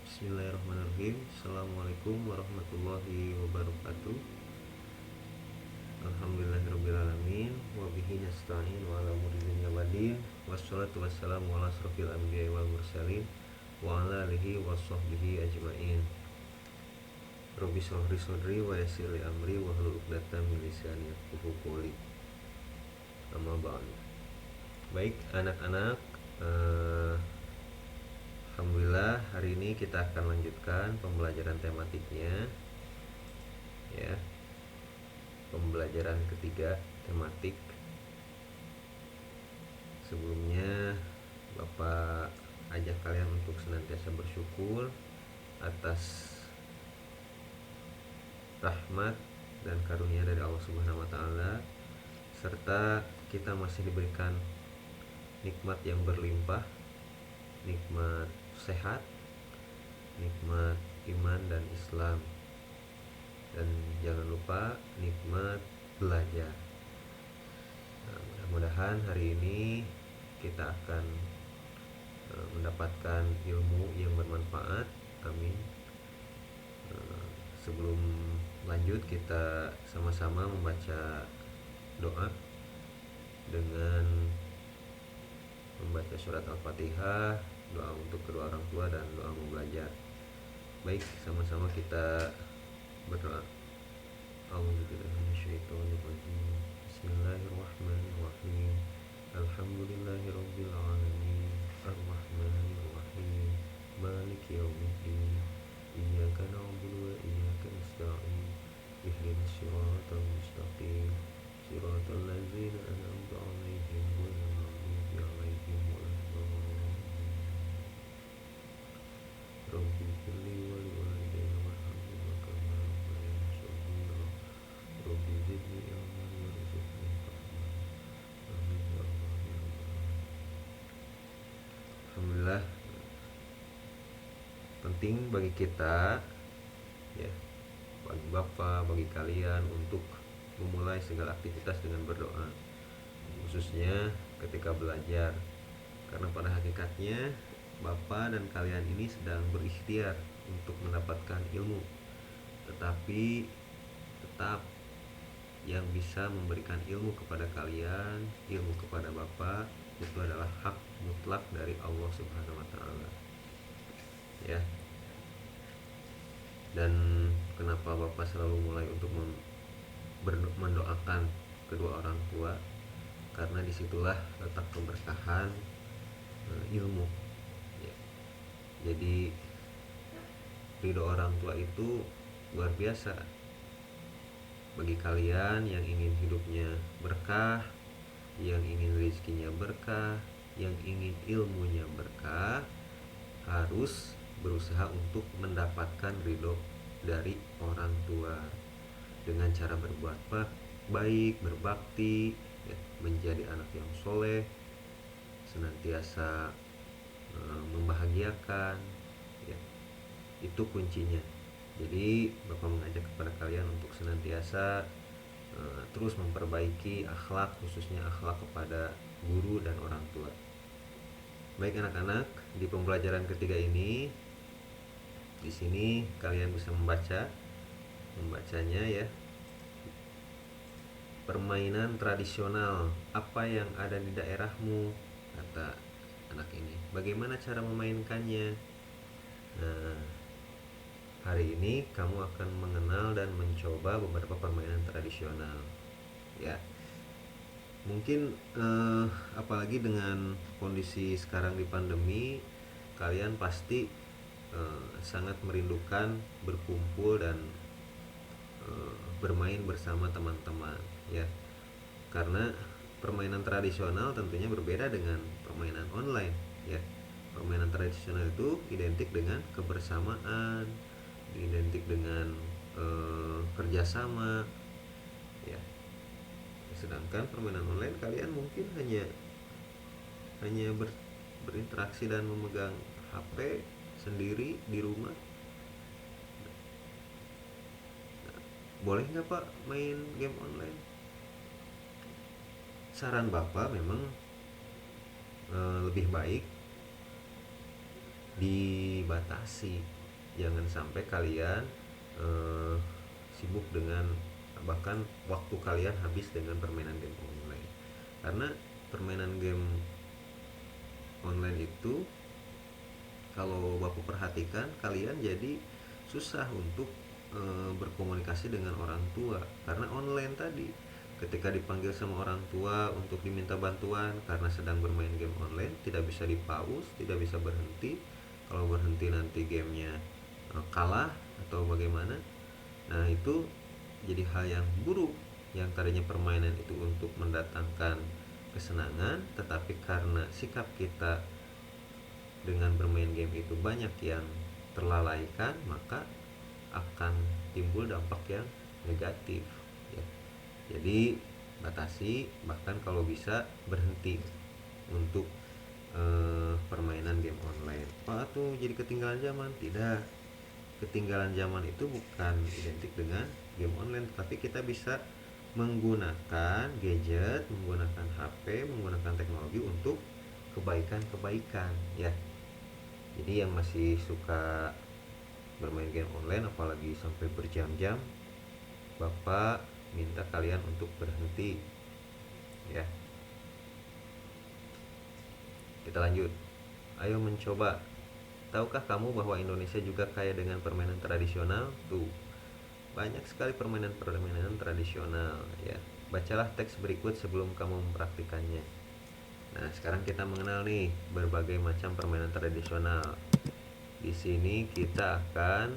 Bismillahirrahmanirrahim. Assalamualaikum warahmatullahi wabarakatuh. Alhamdulillahirrabbilalamin. Wabihi nasta'in wa ala umuri dunya waddin. Wassalatu wassalamu ala asrofil anbiya'i wal mursalin wa ala alihi wa sahbihi ajma'in. Rabbi shrah li sadri wa yassir li amri wa hlul 'uqdatam min lisani yafqahu qawli. Amma ba'du. Baik anak-anak, alhamdulillah hari ini kita akan lanjutkan pembelajaran tematiknya, ya. Pembelajaran ketiga tematik. Sebelumnya Bapak ajak kalian untuk senantiasa bersyukur atas rahmat dan karunia dari Allah Subhanahu wa taala, serta kita masih diberikan nikmat yang berlimpah, nikmat sehat, nikmat iman dan Islam, dan jangan lupa nikmat belajar. Nah, mudah-mudahan hari ini kita akan mendapatkan ilmu yang bermanfaat. Amin. Sebelum lanjut, kita sama-sama membaca doa dengan membaca surat Al-Fatihah, doa untuk kedua orang tua dan doa mau belajar. Baik, sama-sama kita berdoa. A'udzubillahi minasyaitonirrajim. Bismillahirrahmanirrahim. Alhamdulillahirabbil alamin. Arrahmanirrahim. Maliki yaumiddin. Iyyaka na'budu wa iyyaka nasta'in. Ihdinas siratal mustaqim. Siratal ladzina an'amta 'alaihim ghairil maghdubi 'alaihim waladdallin. Rabbi firli wa liwalidayya warhamhuma kama rabbayani shaghira. Rabbi zidni ilman warzuqni fahma. Amin ya Allah ya Rabbal alamin. Alhamdulillah, penting bagi kita, ya, bagi Bapak, bagi kalian untuk memulai segala aktivitas dengan berdoa, khususnya ketika belajar, karena pada hakikatnya Bapak dan kalian ini sedang berikhtiar untuk mendapatkan ilmu, tetapi tetap yang bisa memberikan ilmu kepada kalian, ilmu kepada Bapak, itu adalah hak mutlak dari Allah Subhanahu wa taala, ya. Dan kenapa Bapak selalu mulai untuk mendoakan kedua orang tua? Karena disitulah letak keberkahan ilmu, ya. Jadi ridho orang tua itu luar biasa. Bagi kalian yang ingin hidupnya berkah, yang ingin rezekinya berkah, yang ingin ilmunya berkah, harus berusaha untuk mendapatkan ridho dari orang tua dengan cara berbuat baik, berbakti, ya, menjadi anak yang soleh, senantiasa membahagiakan, ya. Itu kuncinya. Jadi Bapak mengajak kepada kalian untuk senantiasa terus memperbaiki akhlak, khususnya akhlak kepada guru dan orang tua. Baik anak-anak, di pembelajaran ketiga ini, di sini kalian bisa membacanya, ya. Permainan tradisional apa yang ada di daerahmu, kata anak ini. Bagaimana cara memainkannya? Nah, hari ini kamu akan mengenal dan mencoba beberapa permainan tradisional, ya. Mungkin apalagi dengan kondisi sekarang di pandemi, kalian pasti sangat merindukan berkumpul dan bermain bersama teman-teman, ya. Karena permainan tradisional tentunya berbeda dengan permainan online, ya. Permainan tradisional itu identik dengan kebersamaan, identik dengan kerjasama, ya. Sedangkan permainan online kalian mungkin hanya berinteraksi dan memegang HP sendiri di rumah. Boleh nggak Pak main game online? Saran Bapak memang lebih baik dibatasi, jangan sampai kalian sibuk dengan, bahkan waktu kalian habis dengan permainan game online. Karena permainan game online itu kalau Bapak perhatikan, kalian jadi susah untuk berkomunikasi dengan orang tua karena online tadi. Ketika dipanggil sama orang tua untuk diminta bantuan karena sedang bermain game online, tidak bisa di-pause, tidak bisa berhenti. Kalau berhenti nanti gamenya kalah atau bagaimana. Nah, itu jadi hal yang buruk. Yang tadinya permainan itu untuk mendatangkan kesenangan, tetapi karena sikap kita dengan bermain game itu banyak yang terlalaikan, maka akan timbul dampak yang negatif ya. Jadi batasi, bahkan kalau bisa berhenti untuk permainan game online. Tuh jadi ketinggalan zaman. Tidak, ketinggalan zaman itu bukan identik dengan game online, tapi kita bisa menggunakan gadget, menggunakan HP, menggunakan teknologi untuk kebaikan-kebaikan ya. Jadi yang masih suka bermain game online apalagi sampai berjam-jam, Bapak minta kalian untuk berhenti ya. Kita lanjut. Ayo mencoba. Tahukah kamu bahwa Indonesia juga kaya dengan permainan tradisional? Tuh, banyak sekali permainan-permainan tradisional ya. Bacalah teks berikut sebelum kamu mempraktikannya. Nah, sekarang kita mengenal nih berbagai macam permainan tradisional. Di sini kita akan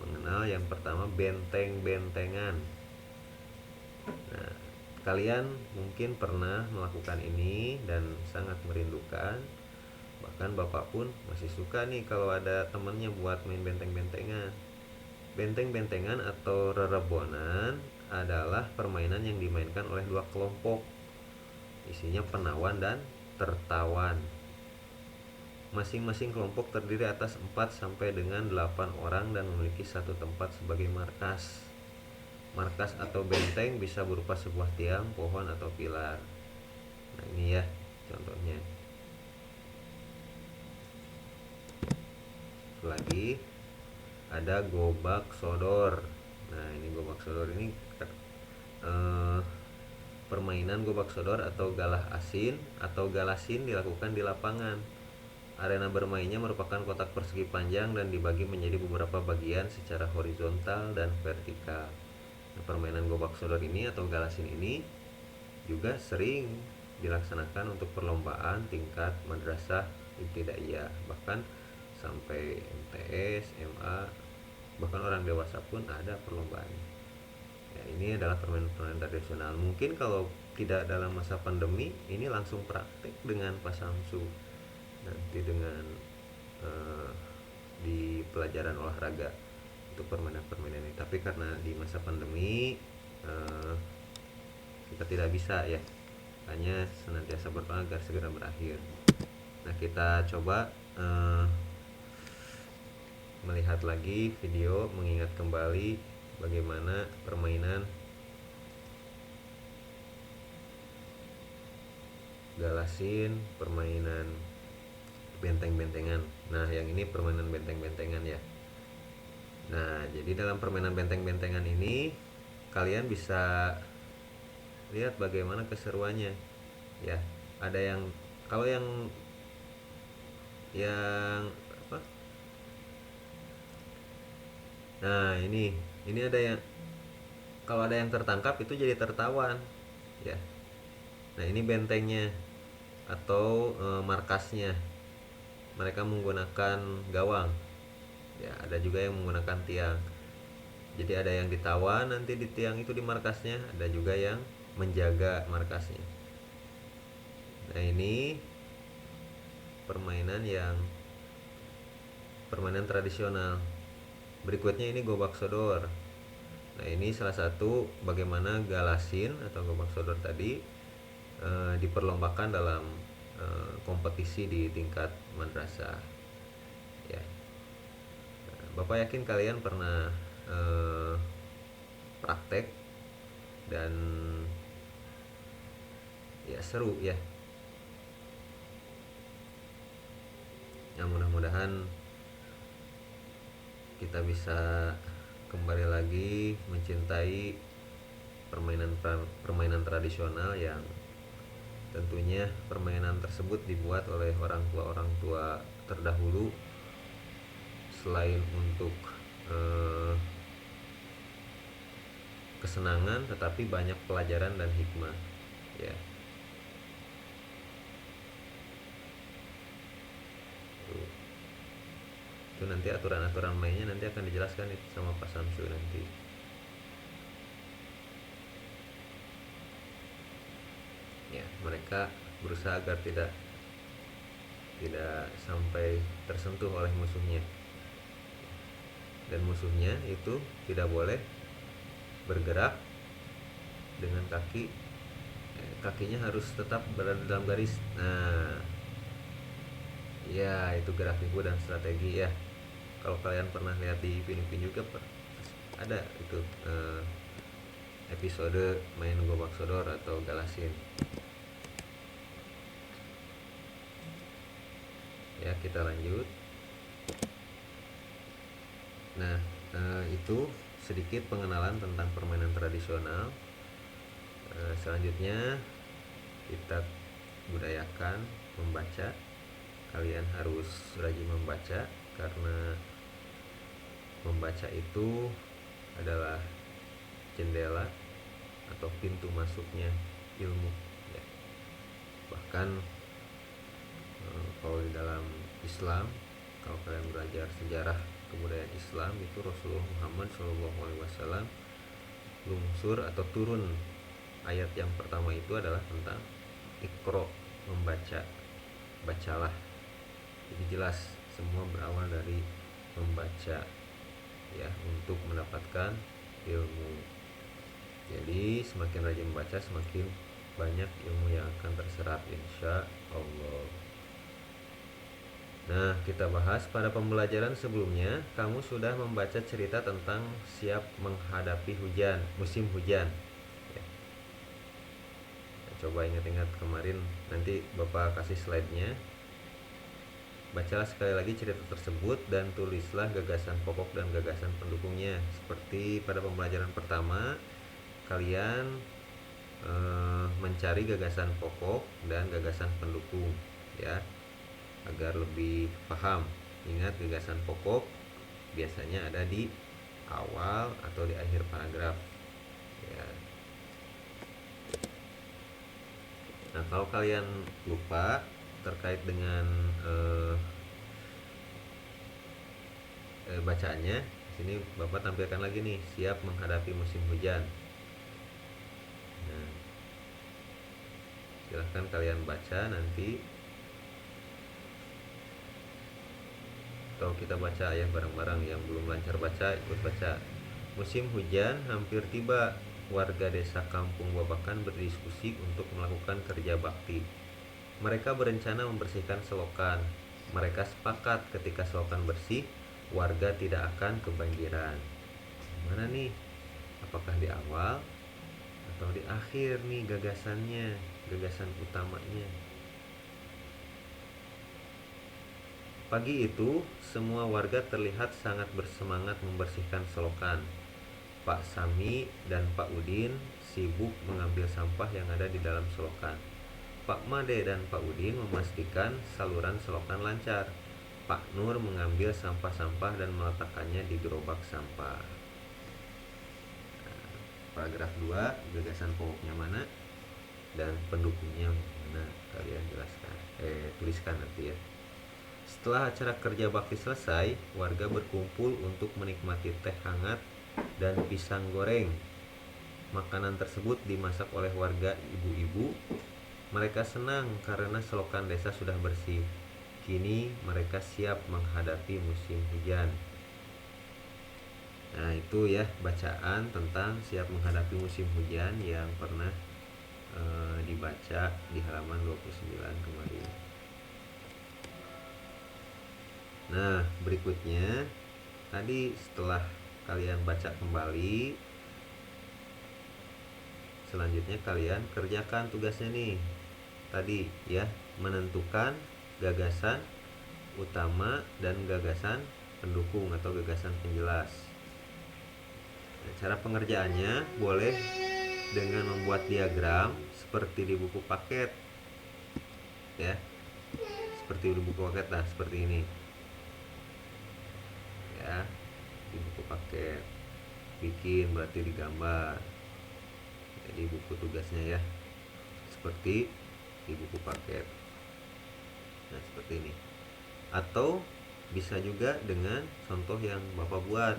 mengenal yang pertama benteng-bentengan. Nah, kalian mungkin pernah melakukan ini dan sangat merindukan. Bahkan Bapak pun masih suka nih kalau ada temennya buat main benteng-bentengan. Benteng-bentengan atau rerebonan adalah permainan yang dimainkan oleh dua kelompok. Isinya penawan dan tertawan. Masing-masing kelompok terdiri atas 4 sampai dengan 8 orang dan memiliki satu tempat sebagai markas. Markas atau benteng bisa berupa sebuah tiang, pohon, atau pilar. Nah, ini ya contohnya. Lagi ada gobak sodor. Nah, ini gobak sodor ini permainan gobak sodor atau galah asin atau galasin dilakukan di lapangan. Arena bermainnya merupakan kotak persegi panjang dan dibagi menjadi beberapa bagian secara horizontal dan vertikal. Nah, permainan gobak sodor ini atau galasin ini juga sering dilaksanakan untuk perlombaan tingkat madrasah ibtidaiyah, bahkan sampai MTS, MA, bahkan orang dewasa pun ada perlombaan. Ya, ini adalah permainan-permainan tradisional. Mungkin kalau tidak dalam masa pandemi, ini langsung praktek dengan Pak Samsu nanti dengan di pelajaran olahraga untuk permainan-permainan ini. Tapi karena di masa pandemi kita tidak bisa ya, hanya senantiasa berdoa agar segera berakhir. Nah, kita coba melihat lagi video, mengingat kembali bagaimana permainan galasin, permainan benteng-bentengan. Nah, yang ini permainan benteng-bentengan ya. Nah, jadi dalam permainan benteng-bentengan ini kalian bisa lihat bagaimana keseruannya ya. Ada yang, kalau yang apa? Nah, ini ada yang, kalau ada yang tertangkap itu jadi tertawan ya. Nah, ini bentengnya atau markasnya. Mereka menggunakan gawang ya, ada juga yang menggunakan tiang. Jadi ada yang ditawan nanti di tiang itu di markasnya, ada juga yang menjaga markasnya. Nah, ini permainan tradisional. Berikutnya ini gobak sodor. Nah, ini salah satu bagaimana galasin atau gobak sodor tadi diperlombakan dalam kompetisi di tingkat madrasah ya. Nah, Bapak yakin kalian pernah praktek dan ya seru ya. Ya, mudah-mudahan kita bisa kembali lagi mencintai permainan tradisional yang tentunya permainan tersebut dibuat oleh orang tua terdahulu selain untuk kesenangan, tetapi banyak pelajaran dan hikmah ya. Itu nanti aturan-aturan mainnya nanti akan dijelaskan itu sama Pak Samsu nanti. Ya, mereka berusaha agar tidak sampai tersentuh oleh musuhnya, dan musuhnya itu tidak boleh bergerak dengan kakinya harus tetap berada dalam garis. Nah ya, itu gerak ibu dan strategi ya. Kalau kalian pernah lihat di Pinipin juga ada itu episode main gobak sodor atau galasin ya. Kita lanjut. Nah itu sedikit pengenalan tentang permainan tradisional. Selanjutnya kita budayakan membaca. Kalian harus rajin membaca, karena membaca itu adalah jendela atau pintu masuknya ilmu ya. Bahkan kalau di dalam Islam, kalau kalian belajar sejarah kebudayaan Islam, itu Rasulullah Muhammad SAW lungsur atau turun ayat yang pertama itu adalah tentang Iqra, membaca, bacalah. Jadi jelas semua berawal dari membaca ya, untuk mendapatkan ilmu. Jadi semakin rajin membaca, semakin banyak ilmu yang akan terserap insya Allah. Nah, kita bahas pada pembelajaran sebelumnya, kamu sudah membaca cerita tentang siap menghadapi musim hujan ya. Coba ingat-ingat kemarin, nanti Bapak kasih slide-nya. Bacalah sekali lagi cerita tersebut dan tulislah gagasan pokok dan gagasan pendukungnya. Seperti pada pembelajaran pertama, kalian mencari gagasan pokok dan gagasan pendukung ya, agar lebih paham. Ingat, gagasan pokok biasanya ada di awal atau di akhir paragraf ya. Nah, kalau kalian lupa terkait dengan bacaannya, sini Bapak tampilkan lagi nih, siap menghadapi musim hujan. Nah, silahkan kalian baca nanti, atau kita baca ya bareng-bareng. Yang belum lancar baca, ikut baca. Musim hujan hampir tiba. Warga desa Kampung Babakan berdiskusi untuk melakukan kerja bakti. Mereka berencana membersihkan selokan. Mereka sepakat ketika selokan bersih, warga tidak akan kebanjiran. Mana nih? Apakah di awal atau di akhir nih gagasannya, gagasan utamanya? Pagi itu, semua warga terlihat sangat bersemangat membersihkan selokan. Pak Sami dan Pak Udin sibuk mengambil sampah yang ada di dalam selokan. Pak Made dan Pak Udin memastikan saluran selokan lancar. Pak Nur mengambil sampah-sampah dan meletakkannya di gerobak sampah. Nah, paragraf 2, gagasan pokoknya mana dan pendukungnya mana, kalian tuliskan nanti ya. Setelah acara kerja bakti selesai, warga berkumpul untuk menikmati teh hangat dan pisang goreng. Makanan tersebut dimasak oleh warga ibu-ibu. Mereka senang karena selokan desa sudah bersih. Kini mereka siap menghadapi musim hujan. Nah, itu ya bacaan tentang siap menghadapi musim hujan yang pernah dibaca di halaman 29 kemarin. Nah, berikutnya tadi setelah kalian baca kembali, selanjutnya kalian kerjakan tugasnya nih. Tadi ya, menentukan gagasan utama dan gagasan pendukung atau gagasan penjelas. Nah, cara pengerjaannya boleh dengan membuat diagram seperti di buku paket, ya, seperti di buku paket. Nah, seperti ini, ya, di buku paket. Bikin berarti digambar. Jadi buku tugasnya ya, seperti di buku paket. Nah, seperti ini. Atau bisa juga dengan contoh yang Bapak buat.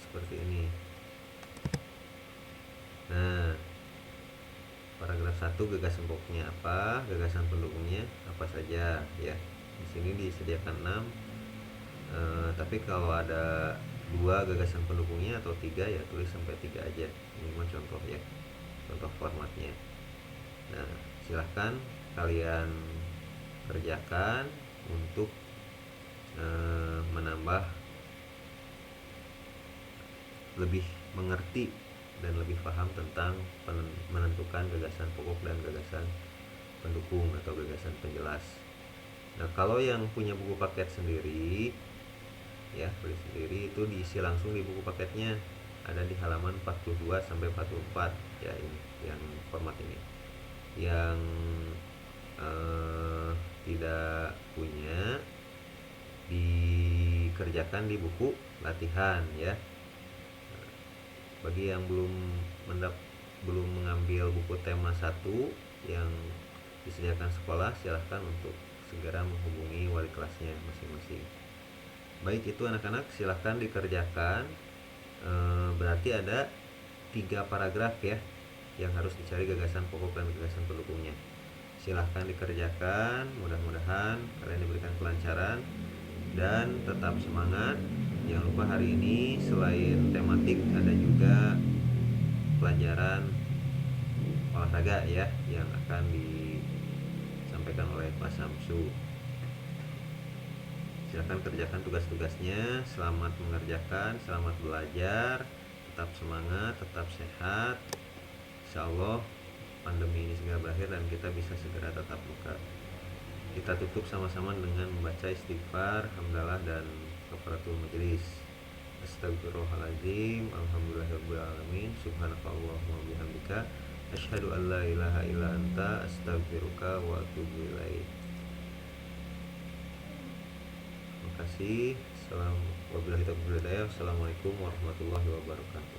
Seperti ini. Nah, paragraf 1 gagasan pokoknya apa, gagasan pendukungnya apa saja ya. Di sini disediakan 6. Tapi kalau ada 2 gagasan pendukungnya atau 3 ya tulis sampai 3 aja. Ini mah contoh ya. Contoh formatnya. Nah, silahkan kalian kerjakan untuk menambah lebih mengerti dan lebih paham tentang menentukan gagasan pokok dan gagasan pendukung atau gagasan penjelas. Nah, kalau yang punya buku paket sendiri, ya, beli sendiri, itu diisi langsung di buku paketnya. Ada di halaman 42 sampai 44 ya, ini yang format ini. Yang tidak punya dikerjakan di buku latihan ya. Bagi yang belum mengambil buku tema 1 yang disediakan sekolah, silahkan untuk segera menghubungi wali kelasnya masing-masing. Baik, itu anak-anak silahkan dikerjakan. Berarti ada 3 paragraf ya yang harus dicari gagasan pokok dan gagasan pendukungnya. Silahkan dikerjakan, mudah-mudahan kalian diberikan kelancaran dan tetap semangat. Jangan lupa hari ini selain tematik ada juga pelajaran olahraga ya yang akan disampaikan oleh Pak Samsu. Silahkan kerjakan tugas-tugasnya. Selamat mengerjakan, selamat belajar, tetap semangat, tetap sehat. Insya Allah pandemi ini segera berakhir dan kita bisa segera tatap muka. Kita tutup sama-sama dengan membaca istighfar, hamdalah, dan kafaratul majelis. Astagfirullahaladzim, alhamdulillahirabbil alamin, subhanakallahumma bihamdika, asyhadu an la ilaha illa anta, astaghfiruka wa atubu ilaik. Terima kasih. Wabillahi taufiq wal hidayah. Assalamualaikum warahmatullahi wabarakatuh.